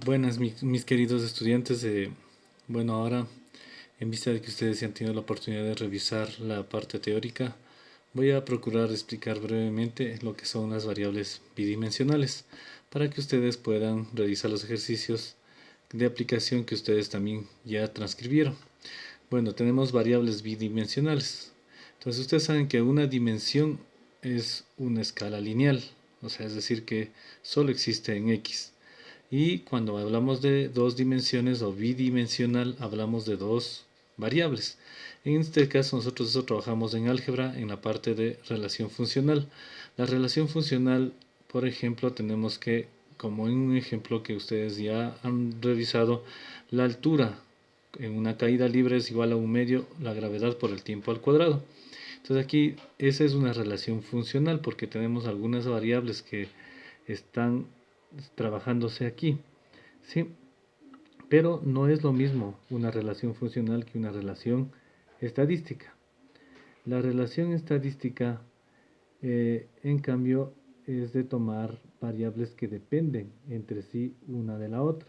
Buenas, mis queridos estudiantes. Bueno, ahora, en vista de que ustedes ya han tenido la oportunidad de revisar la parte teórica, voy a procurar explicar brevemente lo que son las variables bidimensionales, para que ustedes puedan realizar los ejercicios de aplicación que ustedes también ya transcribieron. Bueno, tenemos variables bidimensionales. Entonces, ustedes saben que una dimensión es una escala lineal, o sea, es decir, que solo existe en X. Y cuando hablamos de dos dimensiones o bidimensional, hablamos de dos variables. En este caso, nosotros eso trabajamos en álgebra en la parte de relación funcional. La relación funcional, por ejemplo, tenemos que, como en un ejemplo que ustedes ya han revisado, la altura en una caída libre es igual a un medio la gravedad por el tiempo al cuadrado. Entonces aquí esa es una relación funcional porque tenemos algunas variables que están trabajándose aquí, ¿sí? Pero no es lo mismo una relación funcional que una relación estadística. La relación estadística, en cambio, es de tomar variables que dependen entre sí una de la otra,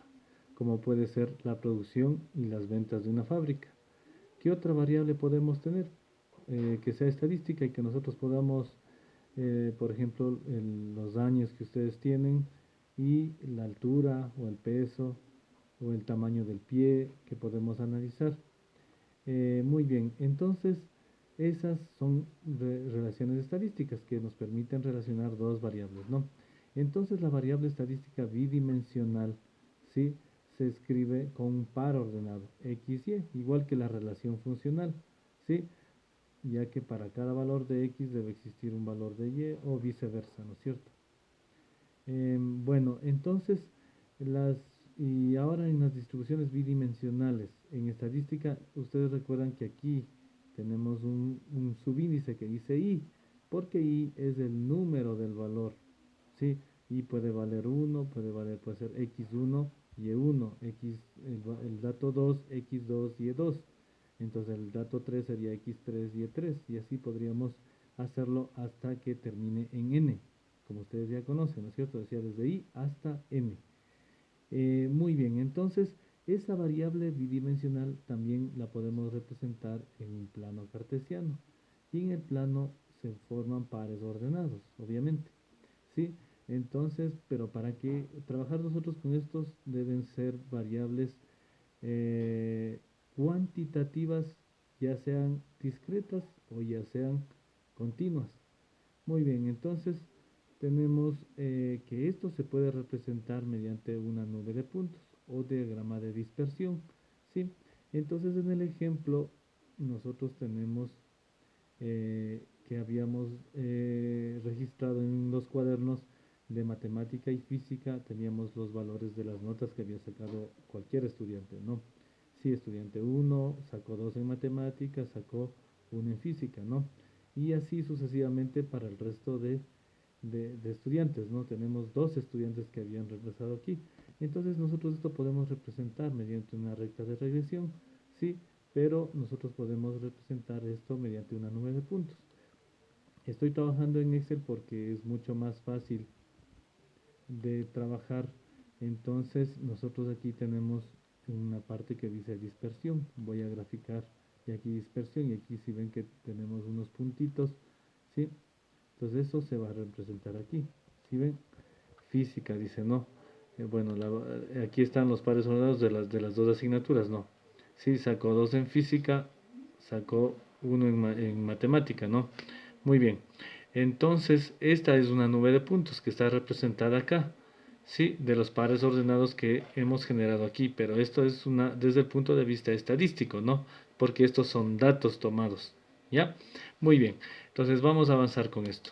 como puede ser la producción y las ventas de una fábrica. ¿Qué otra variable podemos tener que sea estadística y que nosotros podamos, por ejemplo, los años que ustedes tienen y la altura o el peso o el tamaño del pie que podemos analizar? Muy bien, entonces esas son relaciones estadísticas que nos permiten relacionar dos variables, ¿no? Entonces la variable estadística bidimensional, ¿sí? Se escribe con un par ordenado, x, y, igual que la relación funcional, ¿sí? Ya que para cada valor de x debe existir un valor de y o viceversa, ¿no es cierto? Bueno, entonces, las, y ahora en las distribuciones bidimensionales, en estadística, ustedes recuerdan que aquí tenemos un subíndice que dice i, porque i es el número del valor, ¿sí? Y puede valer 1, puede ser x1, y1, x, el dato 2, x2, y2. Entonces el dato 3 sería x3, y3, y así podríamos hacerlo hasta que termine en n, como ustedes ya conocen, ¿no es cierto? Decía desde i hasta n. Muy bien, entonces esa variable bidimensional también la podemos representar en un plano cartesiano. Y en el plano se forman pares ordenados, obviamente. ¿Sí? Entonces, pero para que trabajar nosotros con estos deben ser variables eh, cuantitativas, ya sean discretas o ya sean continuas. Muy bien, entonces tenemos que esto se puede representar mediante una nube de puntos o diagrama de dispersión, ¿sí? Entonces en el ejemplo nosotros tenemos que habíamos registrado en los cuadernos de matemática y física, teníamos los valores de las notas que había sacado cualquier estudiante, ¿no? Si estudiante 1 sacó 2 en matemáticas, sacó 1 en física, ¿no? Y así sucesivamente para el resto de estudiantes, ¿no? Tenemos 2 estudiantes que habían regresado aquí. Entonces nosotros esto podemos representar mediante una recta de regresión, ¿sí? Pero nosotros podemos representar esto mediante una nube de puntos. Estoy trabajando en Excel porque es mucho más fácil de trabajar. Entonces nosotros aquí tenemos una parte que dice dispersión. Voy a graficar y aquí dispersión, y aquí si ven que tenemos unos puntitos, ¿sí? Entonces eso se va a representar aquí. ¿Sí ven? Física dice no. Bueno, aquí están los pares ordenados de las dos asignaturas, no. Sí, sacó 2 en física, sacó 1 en matemática, ¿no? Muy bien. Entonces, esta es una nube de puntos que está representada acá, ¿sí? De los pares ordenados que hemos generado aquí, pero esto es desde el punto de vista estadístico, ¿no? Porque estos son datos tomados, ¿ya? Muy bien. Entonces, vamos a avanzar con esto.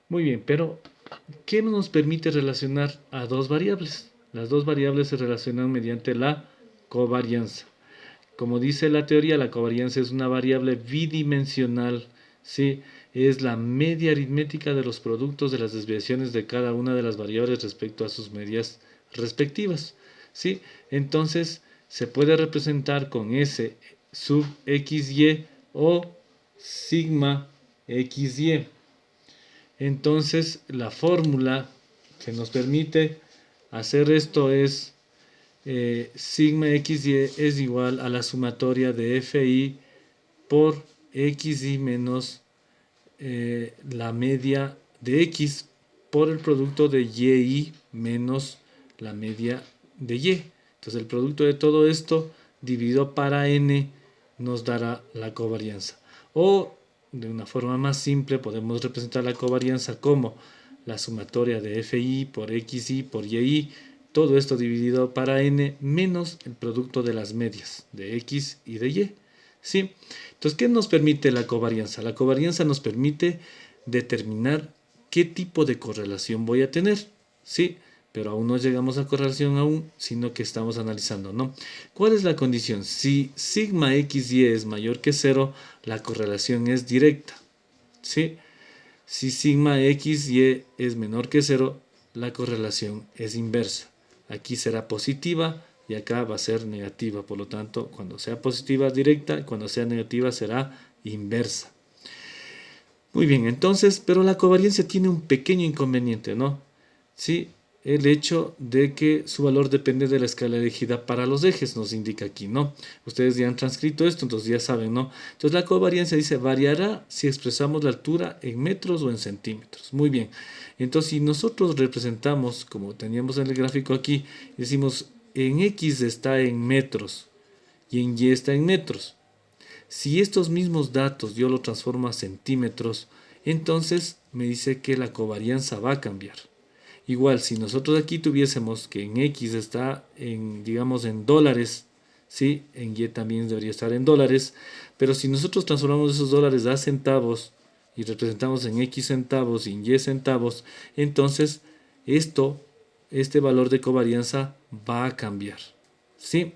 Muy bien, pero ¿qué nos permite relacionar a dos variables? Las dos variables se relacionan mediante la covarianza. Como dice la teoría, la covarianza es una variable bidimensional, ¿sí? Es la media aritmética de los productos de las desviaciones de cada una de las variables respecto a sus medias respectivas, ¿sí? Entonces, se puede representar con S sub XY o sigma XY. Entonces, la fórmula que nos permite hacer esto es sigma xy es igual a la sumatoria de fi por xy menos la media de x por el producto de y menos la media de y. Entonces el producto de todo esto dividido para n nos dará la covarianza. O de una forma más simple podemos representar la covarianza como la sumatoria de fi por xy por y, todo esto dividido para n menos el producto de las medias de x y de y. ¿Sí? Entonces, ¿qué nos permite la covarianza? La covarianza nos permite determinar qué tipo de correlación voy a tener. ¿Sí? Pero aún no llegamos a correlación aún, sino que estamos analizando, ¿no? ¿Cuál es la condición? Si sigma xy es mayor que 0, la correlación es directa. ¿Sí? Si sigma xy es menor que 0, la correlación es inversa. Aquí será positiva y acá va a ser negativa. Por lo tanto, cuando sea positiva directa, cuando sea negativa será inversa. Muy bien, entonces, pero la covarianza tiene un pequeño inconveniente, ¿no? Sí, el hecho de que su valor depende de la escala elegida para los ejes, nos indica aquí, ¿no? Ustedes ya han transcrito esto, entonces ya saben, ¿no? Entonces la covarianza dice, variará si expresamos la altura en metros o en centímetros. Muy bien, entonces si nosotros representamos, como teníamos en el gráfico aquí, decimos, en X está en metros y en Y está en metros. Si estos mismos datos yo lo transformo a centímetros, entonces me dice que la covarianza va a cambiar. Igual, si nosotros aquí tuviésemos que en X está en, digamos, en dólares, ¿sí? En Y también debería estar en dólares, pero si nosotros transformamos esos dólares a centavos y representamos en X centavos y en Y centavos, entonces este valor de covarianza va a cambiar, ¿sí?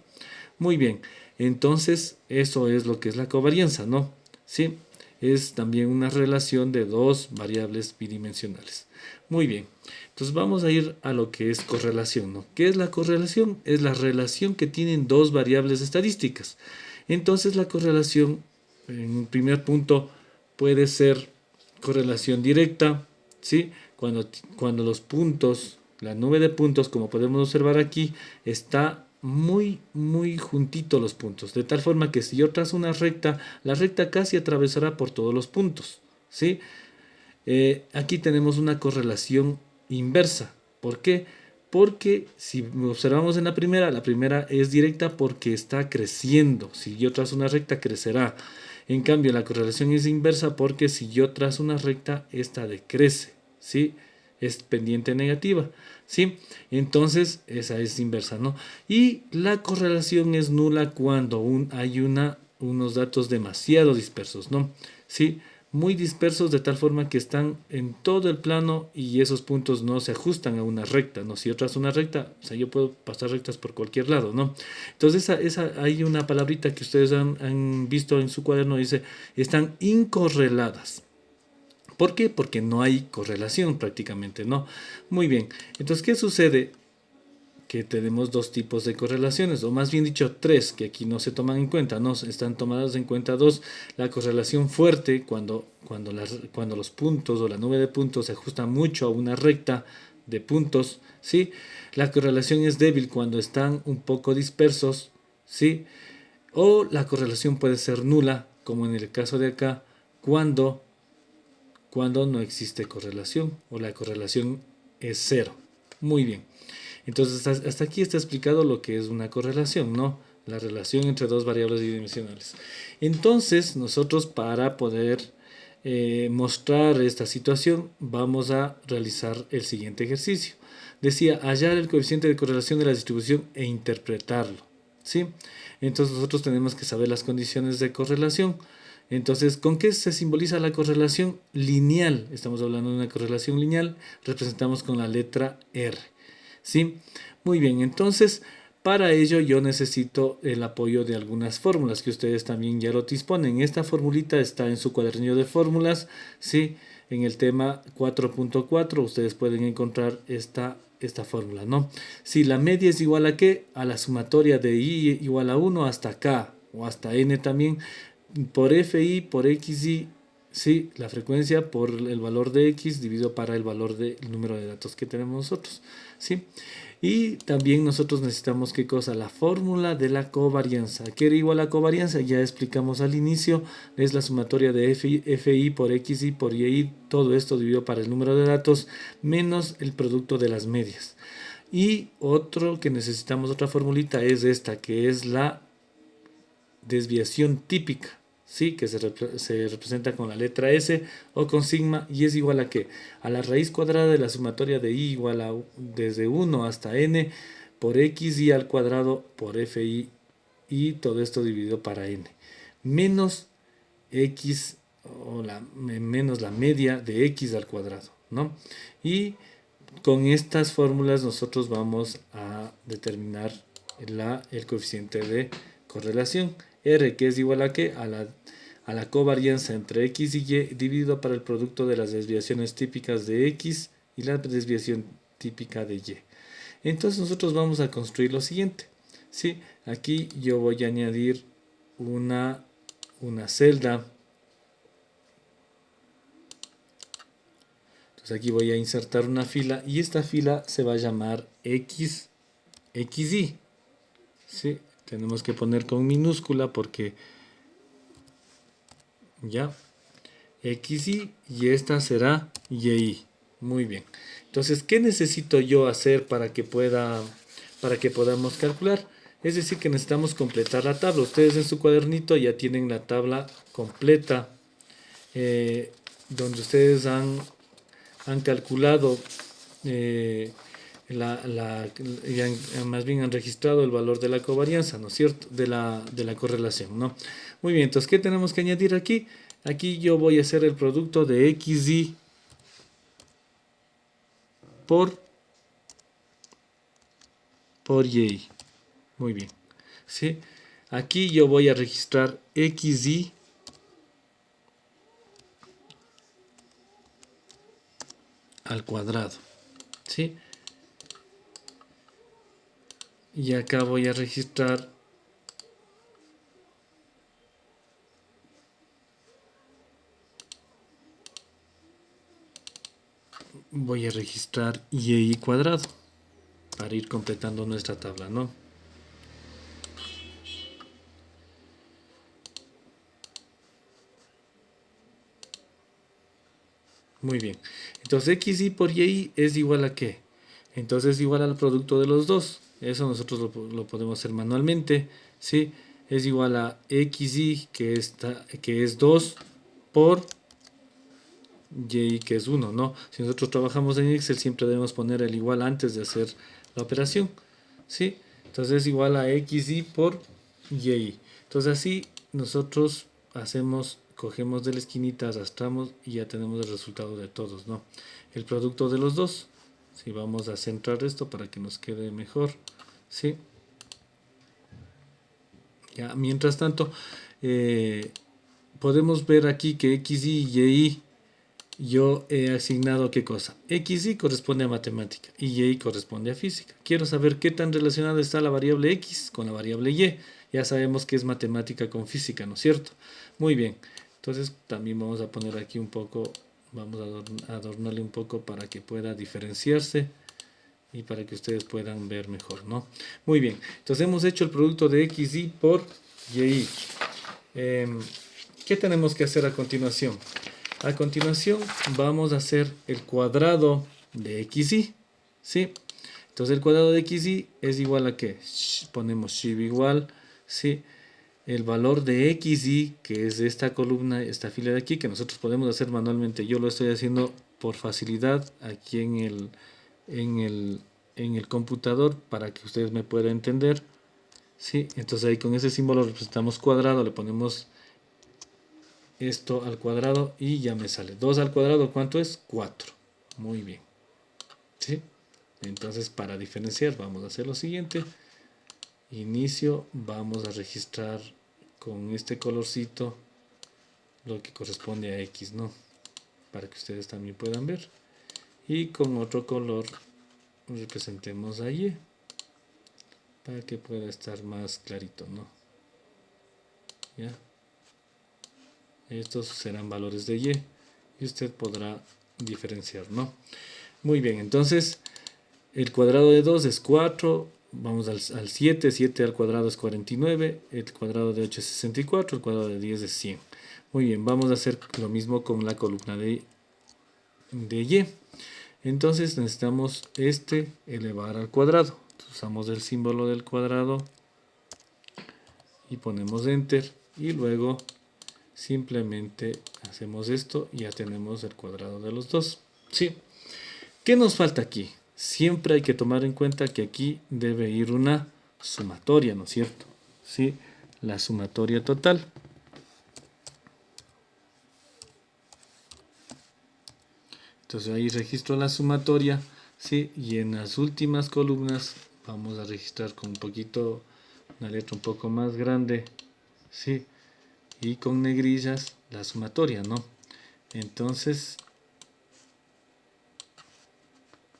Muy bien, entonces eso es lo que es la covarianza, ¿no? ¿Sí? Es también una relación de dos variables bidimensionales. Muy bien, entonces vamos a ir a lo que es correlación, ¿no? ¿Qué es la correlación? Es la relación que tienen dos variables estadísticas. Entonces la correlación, en un primer punto, puede ser correlación directa, ¿sí? Cuando los puntos, la nube de puntos, como podemos observar aquí, está muy juntito los puntos, de tal forma que si yo trazo una recta, la recta casi atravesará por todos los puntos, ¿sí? Aquí tenemos una correlación inversa. ¿Por qué? Porque si observamos en la primera es directa porque está creciendo. Si yo trazo una recta, crecerá. En cambio, la correlación es inversa porque si yo trazo una recta, esta decrece. ¿Sí? Es pendiente negativa. ¿Sí? Entonces, esa es inversa, ¿no? Y la correlación es nula cuando hay unos datos demasiado dispersos, ¿no? ¿Sí? Muy dispersos de tal forma que están en todo el plano y esos puntos no se ajustan a una recta, ¿no? Si yo trazo una recta, o sea, yo puedo pasar rectas por cualquier lado, ¿no? Entonces, hay una palabrita que ustedes han visto en su cuaderno, dice, están incorreladas. ¿Por qué? Porque no hay correlación prácticamente, ¿no? Muy bien, entonces, ¿qué sucede? Que tenemos dos tipos de correlaciones, o más bien dicho tres, que aquí no se toman en cuenta, no están tomadas en cuenta dos. La correlación fuerte, cuando los puntos o la nube de puntos se ajustan mucho a una recta de puntos, ¿sí? La correlación es débil cuando están un poco dispersos, ¿sí? O la correlación puede ser nula, como en el caso de acá, cuando no existe correlación o la correlación es cero. Muy bien. Entonces, hasta aquí está explicado lo que es una correlación, ¿no? La relación entre dos variables bidimensionales. Entonces, nosotros para poder mostrar esta situación, vamos a realizar el siguiente ejercicio. Decía, hallar el coeficiente de correlación de la distribución e interpretarlo, ¿sí? Entonces, nosotros tenemos que saber las condiciones de correlación. Entonces, ¿con qué se simboliza la correlación lineal? Estamos hablando de una correlación lineal, representamos con la letra R. ¿Sí? Muy bien, entonces para ello yo necesito el apoyo de algunas fórmulas que ustedes también ya lo disponen. Esta formulita está en su cuadernillo de fórmulas, ¿sí? En el tema 4.4 ustedes pueden encontrar esta fórmula, ¿no? Si la media es igual a ¿qué? A la sumatoria de i igual a 1 hasta k o hasta n también por fi por xy. Sí, la frecuencia por el valor de x dividido para el valor del número de datos que tenemos nosotros. ¿Sí? Y también nosotros necesitamos, ¿qué cosa? La fórmula de la covarianza. ¿Qué era igual a covarianza? Ya explicamos al inicio, es la sumatoria de FI por XI por YI, todo esto dividido para el número de datos, menos el producto de las medias. Y otro que necesitamos, otra formulita, es esta, que es la desviación típica, ¿sí? Que se representa con la letra S o con sigma, y es igual a ¿qué? A la raíz cuadrada de la sumatoria de I igual a desde 1 hasta n por xi al cuadrado por fi, y todo esto dividido para n, menos x o menos la media de x al cuadrado, ¿no? Y con estas fórmulas nosotros vamos a determinar el coeficiente de correlación. R, que es igual a ¿qué? A la covarianza entre x y y dividido para el producto de las desviaciones típicas de x y la desviación típica de y. Entonces nosotros vamos a construir lo siguiente, ¿sí? Aquí yo voy a añadir una celda. Entonces aquí voy a insertar una fila y esta fila se va a llamar XY. ¿Sí? Tenemos que poner con minúscula porque ya XY, y esta será YI. Muy bien. Entonces, ¿qué necesito yo hacer para que podamos calcular? Es decir, que necesitamos completar la tabla. Ustedes en su cuadernito ya tienen la tabla completa, donde ustedes han calculado, más bien han registrado el valor de la covarianza, ¿no es cierto? De la correlación, ¿no? Muy bien, entonces, ¿qué tenemos que añadir aquí? Aquí yo voy a hacer el producto de XY por Y. Muy bien, ¿sí? Aquí yo voy a registrar XY al cuadrado, ¿sí? Y acá voy a registrar y cuadrado para ir completando nuestra tabla, ¿no? Muy bien. Entonces XY por Y es igual a ¿qué? Entonces es igual al producto de los dos. Eso nosotros lo podemos hacer manualmente, ¿sí? Es igual a XY, que es 2 por Y, que es 1, ¿no? Si nosotros trabajamos en Excel siempre debemos poner el igual antes de hacer la operación, ¿sí? Entonces es igual a XY por Y. Entonces así nosotros cogemos de la esquinita, arrastramos y ya tenemos el resultado de todos, ¿no? El producto de los dos. Si vamos a centrar esto para que nos quede mejor, ¿sí? Ya, mientras tanto, podemos ver aquí que XY y Y yo he asignado ¿qué cosa? XY corresponde a matemática y Y corresponde a física. Quiero saber qué tan relacionada está la variable X con la variable Y. Ya sabemos que es matemática con física, ¿no es cierto? Muy bien. Entonces también vamos a poner aquí un poco, vamos a adornarle un poco para que pueda diferenciarse y para que ustedes puedan ver mejor, ¿no? Muy bien. Entonces hemos hecho el producto de XY por YI. ¿Qué tenemos que hacer a continuación? A continuación vamos a hacer el cuadrado de XY, ¿sí? Entonces el cuadrado de XY es igual a ¿qué? Ponemos shiv igual, ¿sí? El valor de XY, que es de esta columna, esta fila de aquí, que nosotros podemos hacer manualmente. Yo lo estoy haciendo por facilidad aquí en el computador para que ustedes me puedan entender, ¿sí? Entonces ahí con ese símbolo representamos cuadrado, le ponemos esto al cuadrado y ya me sale 2 al cuadrado. ¿Cuánto es? 4. Muy bien, ¿sí? Entonces, para diferenciar vamos a hacer lo siguiente. Inicio, vamos a registrar con este colorcito lo que corresponde a X, ¿no? Para que ustedes también puedan ver. Y con otro color representemos a Y, para que pueda estar más clarito, ¿no? ¿Ya? Estos serán valores de Y usted podrá diferenciar, ¿no? Muy bien, entonces El cuadrado de 2 es 4. Vamos al 7. 7 al cuadrado es 49. El cuadrado de 8 es 64. El cuadrado de 10 es 100. Muy bien, vamos a hacer lo mismo con la columna de y. Entonces necesitamos elevar al cuadrado. Entonces, usamos el símbolo del cuadrado y ponemos enter. Y luego simplemente hacemos esto y ya tenemos el cuadrado de los dos. ¿Sí? ¿Qué nos falta aquí? Siempre hay que tomar en cuenta que aquí debe ir una sumatoria, ¿no es cierto? ¿Sí? La sumatoria total. Entonces ahí registro la sumatoria, ¿sí? Y en las últimas columnas vamos a registrar con una letra un poco más grande, ¿sí? Y con negrillas la sumatoria, ¿no? Entonces,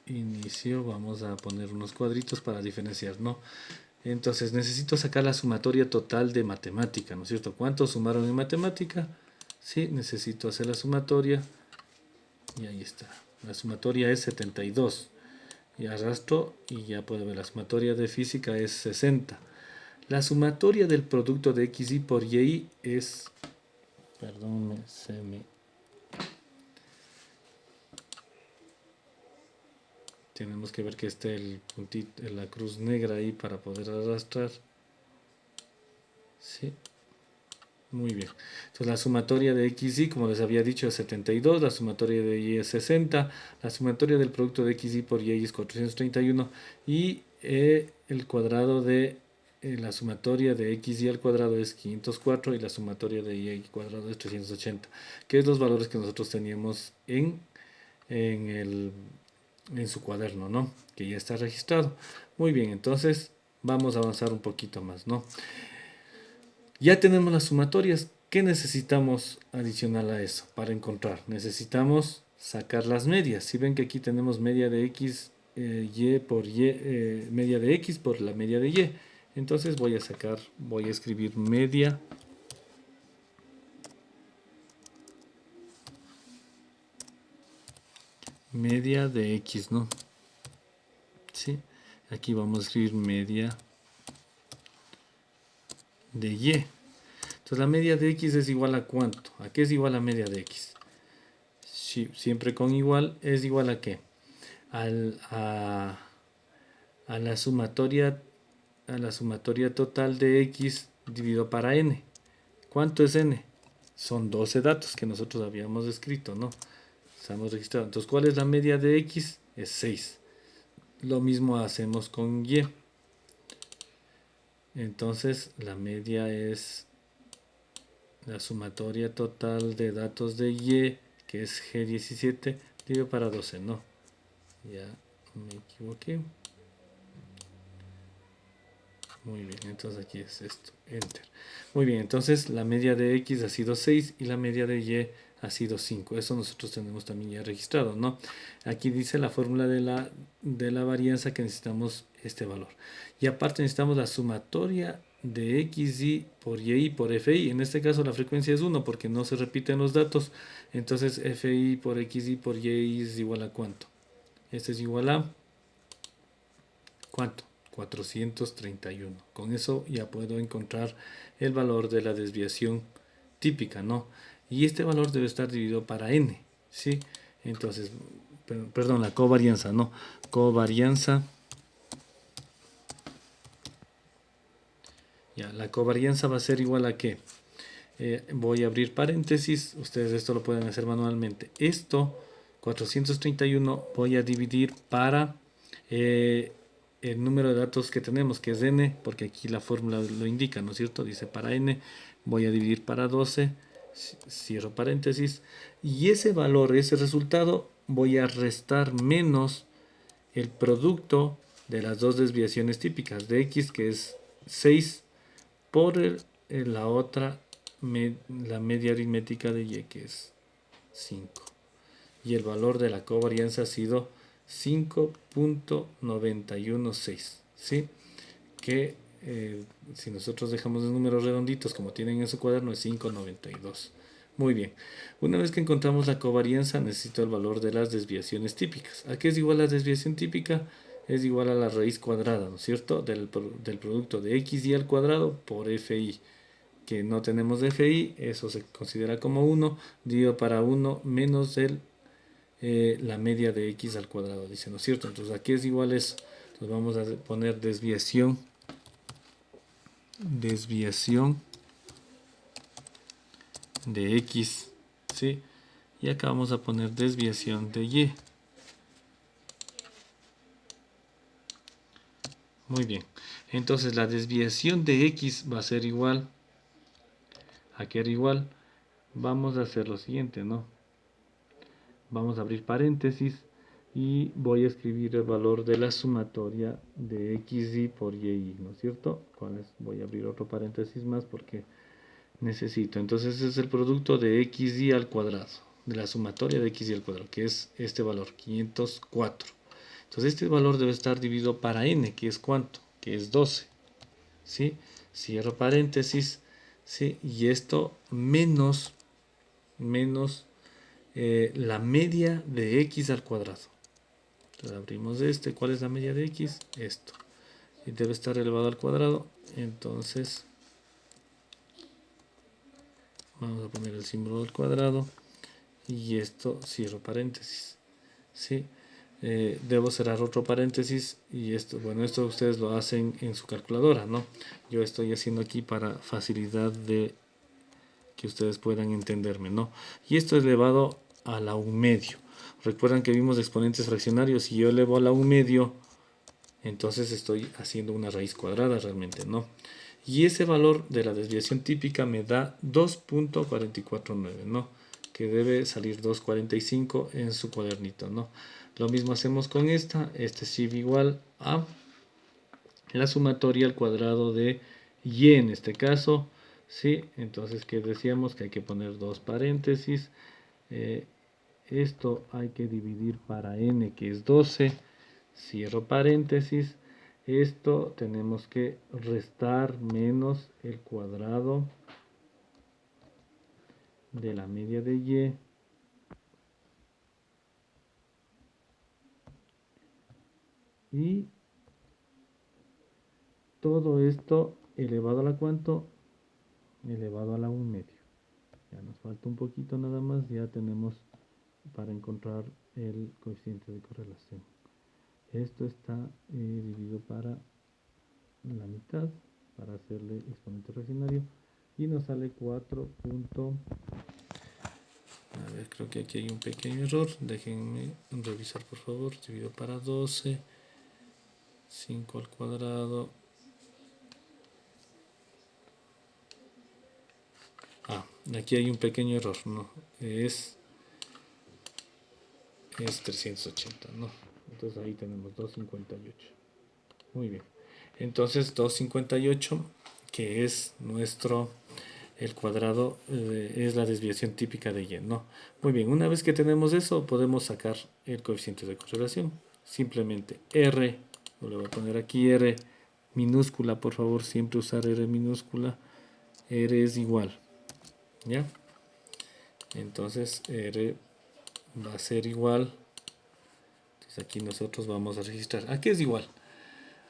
inicio, vamos a poner unos cuadritos para diferenciar, ¿no? Entonces necesito sacar la sumatoria total de matemática, ¿no es cierto? ¿Cuántos sumaron en matemática? Sí, necesito hacer la sumatoria. Y ahí está. La sumatoria es 72. Y arrastro y ya puedo ver. La sumatoria de física es 60. La sumatoria del producto de xy por y es... Perdón, tenemos que ver que esté el puntito, la cruz negra ahí para poder arrastrar. Sí. Muy bien. Entonces la sumatoria de xy, como les había dicho, es 72, la sumatoria de y es 60, la sumatoria del producto de xy por y es 431 y el cuadrado de la sumatoria de xy al cuadrado es 504 y la sumatoria de y al cuadrado es 380, que es los valores que nosotros teníamos en su cuaderno, ¿no? Que ya está registrado. Muy bien, entonces vamos a avanzar un poquito más, ¿no? Ya tenemos las sumatorias. ¿Qué necesitamos adicional a eso para encontrar? Necesitamos sacar las medias. Si ven que aquí tenemos media de x, y por y, media de x por la media de y. Entonces voy a escribir media de x, ¿no? Sí. Aquí vamos a escribir media de y. Entonces la media de x es igual a ¿cuánto? ¿A qué es igual la media de x? Sí, siempre con igual es igual a ¿qué? A la sumatoria total de x dividido para n. ¿Cuánto es n? Son 12 datos que nosotros habíamos escrito, ¿no? Estamos registrados. Entonces, ¿cuál es la media de x? Es 6. Lo mismo hacemos con y. Entonces, la media es la sumatoria total de datos de y, que es G17, dividido para 12, ¿no? Ya me equivoqué. Muy bien, entonces aquí es esto, enter. Muy bien, entonces la media de x ha sido 6 y la media de y ha sido 5. Eso nosotros tenemos también ya registrado, ¿no? Aquí dice la fórmula de la varianza que necesitamos este valor. Y aparte necesitamos la sumatoria de xy por y por fi. En este caso la frecuencia es 1 porque no se repiten los datos. Entonces fi por xy por y es igual a ¿cuánto? Este es igual a ¿cuánto? 431. Con eso ya puedo encontrar el valor de la desviación típica, ¿no? Y este valor debe estar dividido para n, ¿sí? Entonces, perdón, la covarianza, ¿no? Covarianza. Ya, la covarianza va a ser igual a ¿qué? Voy a abrir paréntesis, ustedes esto lo pueden hacer manualmente. Esto, 431, voy a dividir para el número de datos que tenemos, que es n, porque aquí la fórmula lo indica, ¿no es cierto? Dice para n, voy a dividir para 12, cierro paréntesis, y ese valor, ese resultado, voy a restar menos el producto de las dos desviaciones típicas, de x, que es 6, por la otra, la media aritmética de y, que es 5. Y el valor de la covarianza ha sido 5.916, ¿sí? Que si nosotros dejamos los números redonditos como tienen en su cuaderno es 5.92. Muy bien, una vez que encontramos la covarianza necesito el valor de las desviaciones típicas. ¿A qué es igual la desviación típica? es igual a la raíz cuadrada, ¿no es cierto? Del producto de xy al cuadrado por fi. Que no tenemos fi, eso se considera como 1, dividido para 1 menos la media de x al cuadrado, dice, ¿no es cierto? Entonces aquí es igual eso. Entonces vamos a poner desviación de x, ¿sí? Y acá vamos a poner desviación de y. Muy bien. Entonces la desviación de x va a ser igual a que era igual. Vamos a hacer lo siguiente, ¿no? Vamos a abrir paréntesis y voy a escribir el valor de la sumatoria de xy por y, ¿no es cierto? Voy a abrir otro paréntesis más porque necesito. Entonces ese es el producto de xy al cuadrado, de la sumatoria de xy al cuadrado, que es este valor, 504. Entonces este valor debe estar dividido para n, que es ¿cuánto? Que es 12. ¿Sí? Cierro paréntesis, ¿sí? Y esto menos la media de x al cuadrado. Entonces abrimos este. ¿Cuál es la media de x? Esto. Y debe estar elevado al cuadrado. Entonces vamos a poner el símbolo del cuadrado. Y esto cierro paréntesis. ¿Sí? Debo cerrar otro paréntesis. Y esto, bueno, esto ustedes lo hacen en su calculadora, ¿no? Yo estoy haciendo aquí para facilidad de que ustedes puedan entenderme, ¿no? Y esto es elevado a la 1/2. Recuerdan que vimos exponentes fraccionarios. Si yo elevo a la 1/2, entonces estoy haciendo una raíz cuadrada realmente, ¿no? Y ese valor de la desviación típica me da 2.449, ¿no? Que debe salir 2.45 en su cuadernito, ¿no? Lo mismo hacemos con esta. Este es igual a la sumatoria al cuadrado de y en este caso, ¿sí? Entonces, ¿qué decíamos? Que hay que poner dos paréntesis. Esto hay que dividir para n, que es 12. Cierro paréntesis. Esto tenemos que restar menos el cuadrado de la media de y. Y todo esto elevado a la ¿cuánto? Elevado a la 1/2. Ya nos falta un poquito nada más. Ya tenemos para encontrar el coeficiente de correlación. Esto está dividido para la mitad para hacerle exponente fraccionario y nos sale 4. A ver, creo que aquí hay un pequeño error. Déjenme revisar por favor. Dividido para 12, 5 al cuadrado. Aquí hay un pequeño error, no, es 380, no. Entonces ahí tenemos 258. Muy bien. Entonces 258, que es el cuadrado, es la desviación típica de y, ¿no? Muy bien, una vez que tenemos eso, podemos sacar el coeficiente de correlación. Simplemente R, le voy a poner aquí R minúscula, por favor, siempre usar R minúscula. R es igual, ¿ya? Entonces R va a ser igual. Entonces aquí nosotros vamos a registrar. ¿A qué es igual?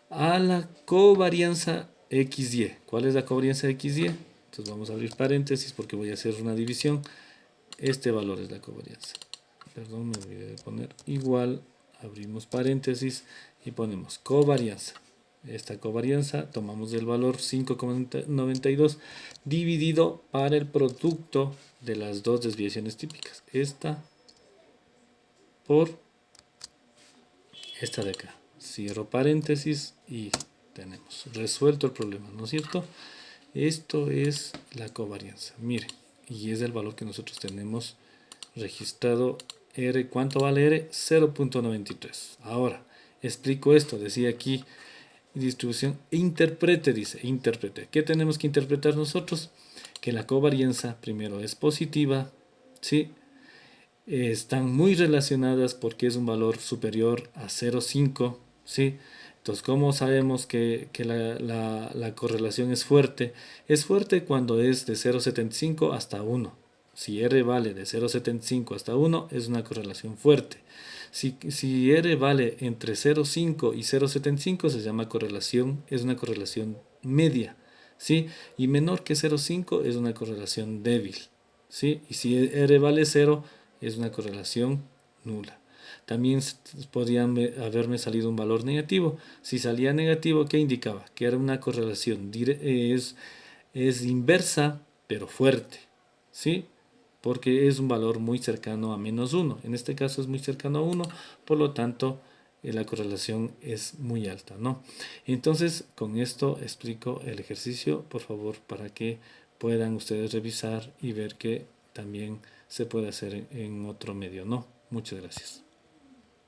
A la covarianza XY. ¿Cuál es la covarianza XY? Entonces vamos a abrir paréntesis porque voy a hacer una división. Este valor es la covarianza. Perdón, me olvidé de poner igual. Abrimos paréntesis y ponemos covarianza. Esta covarianza tomamos el valor 5,92 dividido para el producto de las dos desviaciones típicas. Esta por esta de acá. Cierro paréntesis y tenemos resuelto el problema, ¿no es cierto? Esto es la covarianza, miren, y es el valor que nosotros tenemos registrado. R, ¿cuánto vale R? 0.93. Ahora, explico esto, decía aquí, distribución, interprete, dice, interprete. ¿Qué tenemos que interpretar nosotros? Que la covarianza primero es positiva, ¿sí? Están muy relacionadas porque es un valor superior a 0,5, ¿sí? Entonces, ¿cómo sabemos que la correlación es fuerte? Es fuerte cuando es de 0,75 hasta 1. Si R vale de 0,75 hasta 1, es una correlación fuerte. Si R vale entre 0,5 y 0,75 se llama correlación, es una correlación media, ¿sí? Y menor que 0,5 es una correlación débil, ¿sí? Y si R vale 0 es una correlación nula. También podría haberme salido un valor negativo. Si salía negativo, ¿qué indicaba? Que era una correlación, es inversa, pero fuerte, ¿sí? Porque es un valor muy cercano a -1. En este caso es muy cercano a 1, por lo tanto la correlación es muy alta, ¿no? Entonces, con esto explico el ejercicio, por favor, para que puedan ustedes revisar y ver que también se puede hacer en otro medio, ¿no? Muchas gracias.